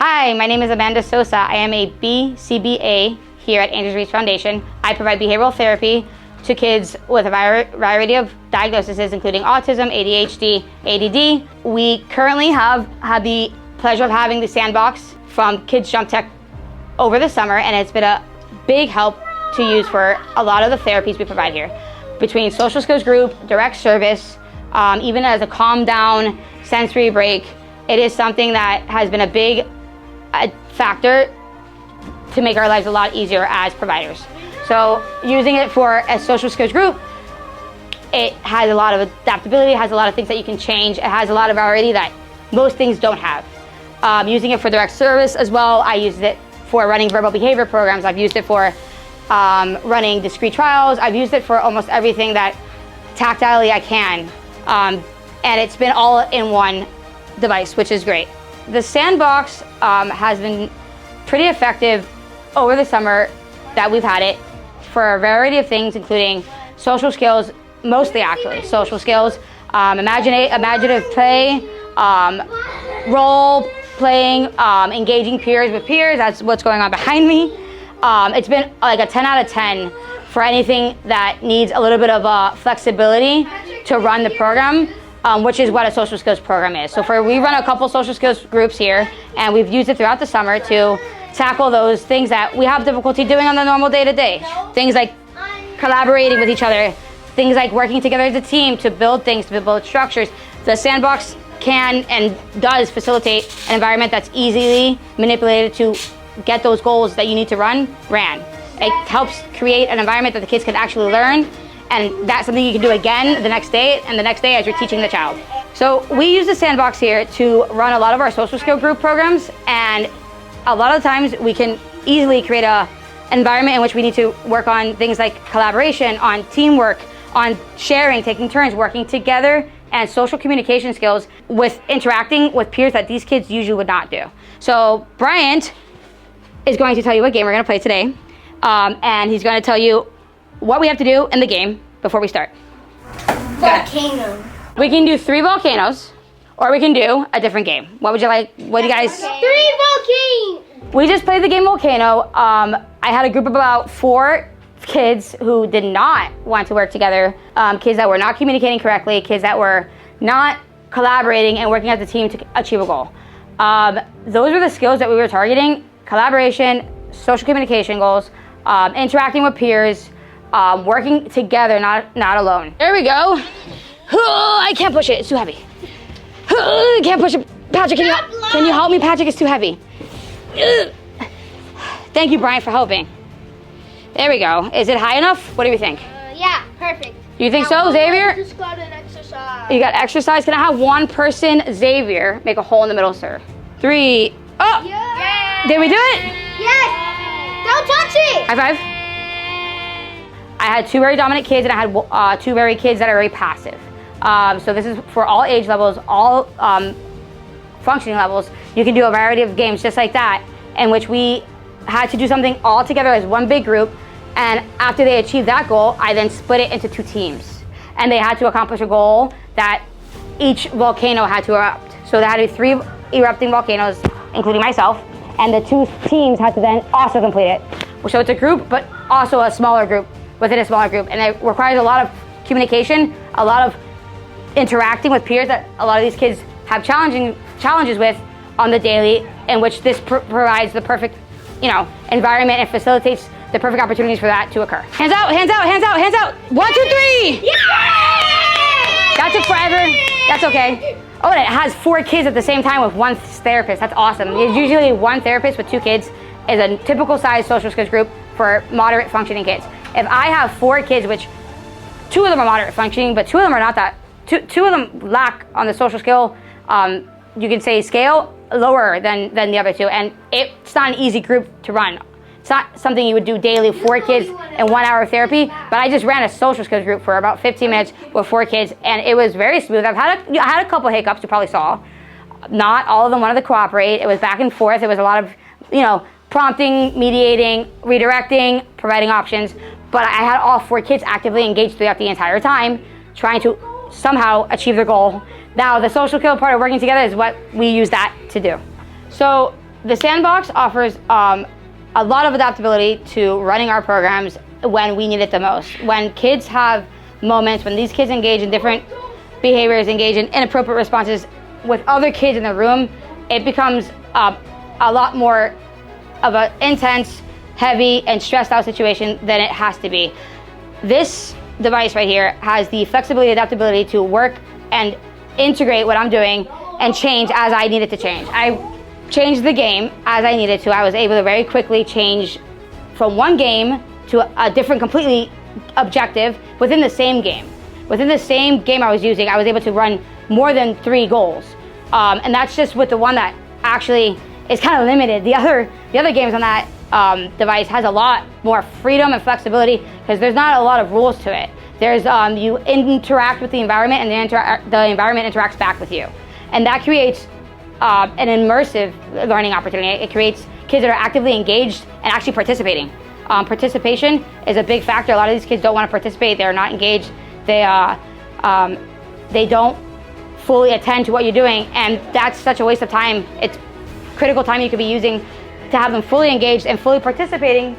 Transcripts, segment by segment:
Hi, my name is Amanda Sosa. I am a BCBA here at Andrews Reach Foundation. I provide behavioral therapy to kids with a variety of diagnoses, including autism, ADHD, ADD. We currently have had the pleasure of having the SandBox from Kids Jump Tech over the summer, and it's been a big help to use for a lot of the therapies we provide here. Between social skills group, direct service, even as a calm down sensory break, it is something that has been a big factor to make our lives a lot easier as providers. So using it for a social skills group, it has a lot of adaptability, it has a lot of things that you can change, it has a lot of variety that most things don't have. Using it for direct service as well, I used it for running verbal behavior programs, I've used it for running discrete trials, I've used it for almost everything that tactilely I can. And it's been all in one device, which is great. The SandBox has been pretty effective over the summer that we've had it for a variety of things, including social skills, mostly actually, social skills, imaginative play, role playing, engaging peers with peers. That's what's going on behind me. It's been like a 10 out of 10 for anything that needs a little bit of flexibility to run the program, which is what a social skills program is. So we run a couple social skills groups here, and we've used it throughout the summer to tackle those things that we have difficulty doing on the normal day-to-day. Things like collaborating with each other, things like working together as a team to build things, to build structures. The SandBox can and does facilitate an environment that's easily manipulated to get those goals that you need to ran. It helps create an environment that the kids can actually learn, and that's something you can do again the next day and the next day as you're teaching the child. So we use the SandBox here to run a lot of our social skill group programs, and a lot of the times we can easily create an environment in which we need to work on things like collaboration, on teamwork, on sharing, taking turns, working together, and social communication skills with interacting with peers that these kids usually would not do. So Bryant is going to tell you what game we're going to play today, and he's going to tell you what we have to do in the game before we start. Volcano. We can do 3 volcanoes, or we can do a different game. What would you like? What do you guys? 3 volcanoes. We just played the game Volcano. I had a group of about 4 kids who did not want to work together, kids that were not communicating correctly, kids that were not collaborating and working as a team to achieve a goal. Those were the skills that we were targeting: collaboration, social communication goals, interacting with peers, working together, not alone. There we go. Oh, I can't push it, it's too heavy. I can't push it. Patrick, can you help me? Patrick, it's too heavy. Thank you, Brian, for helping. There we go. Is it high enough? What do you think? Yeah, perfect. You think so, Xavier? I just got an exercise. You got exercise? Can I have one person, Xavier, make a hole in the middle, sir? 3. Oh! Yeah. Did we do it? Yes. Don't touch it. High five. I had 2 very dominant kids, and I had 2 very kids that are very passive. So this is for all age levels, all functioning levels. You can do a variety of games just like that, in which we had to do something all together as one big group, and after they achieved that goal, I then split it into 2 teams, and they had to accomplish a goal that each volcano had to erupt. So there had to be 3 erupting volcanoes, including myself, and the 2 teams had to then also complete it. So it's a group, but also a smaller group within a smaller group, and it requires a lot of communication, a lot of interacting with peers that a lot of these kids have challenges with on the daily, in which this provides the perfect, environment and facilitates the perfect opportunities for that to occur. Hands out, hands out, hands out, hands out. 1, 2, 3. Yeah! That took forever. That's okay. Oh, and it has 4 kids at the same time with 1 therapist. That's awesome. There's usually 1 therapist with 2 kids is a typical size social skills group for moderate functioning kids. If I have 4 kids, which 2 of them are moderate functioning, but 2 of them are not that, 2 of them lack on the social skill, you can say scale, lower than the other 2, and it's not an easy group to run. It's not something you would do daily, 4 kids in 1 hour of therapy, but I just ran a social skills group for about 15 minutes with 4 kids, and it was very smooth. I had a couple hiccups you probably saw. Not all of them wanted to cooperate. It was back and forth. It was a lot of, prompting, mediating, redirecting, providing options, but I had all 4 kids actively engaged throughout the entire time, trying to somehow achieve their goal. Now, the social skill part of working together is what we use that to do. So The SandBox offers a lot of adaptability to running our programs when we need it the most. When kids have moments, when these kids engage in different behaviors, engage in inappropriate responses with other kids in the room, it becomes a lot more of an intense, heavy, and stressed out situation than it has to be. This device right here has the flexibility, adaptability to work and integrate what I'm doing and change as I need it to change. I changed the game as I needed to. I was able to very quickly change from one game to a different, completely objective within the same game. Within the same game I was using, I was able to run more than 3 goals. And that's just with the one that actually is kind of limited. The other games on that device has a lot more freedom and flexibility because there's not a lot of rules to it. There's you interact with the environment and the environment interacts back with you. And that creates an immersive learning opportunity. It creates kids that are actively engaged and actually participating. Participation is a big factor. A lot of these kids don't want to participate. They're not engaged. They don't fully attend to what you're doing, and that's such a waste of time. It's critical time you could be using to have them fully engaged and fully participating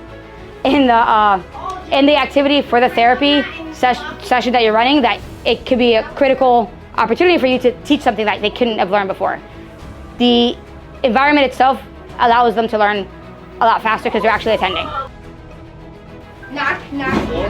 in the activity for the therapy session that you're running, that it could be a critical opportunity for you to teach something that they couldn't have learned before. The environment itself allows them to learn a lot faster because they're actually attending. Knock, knock.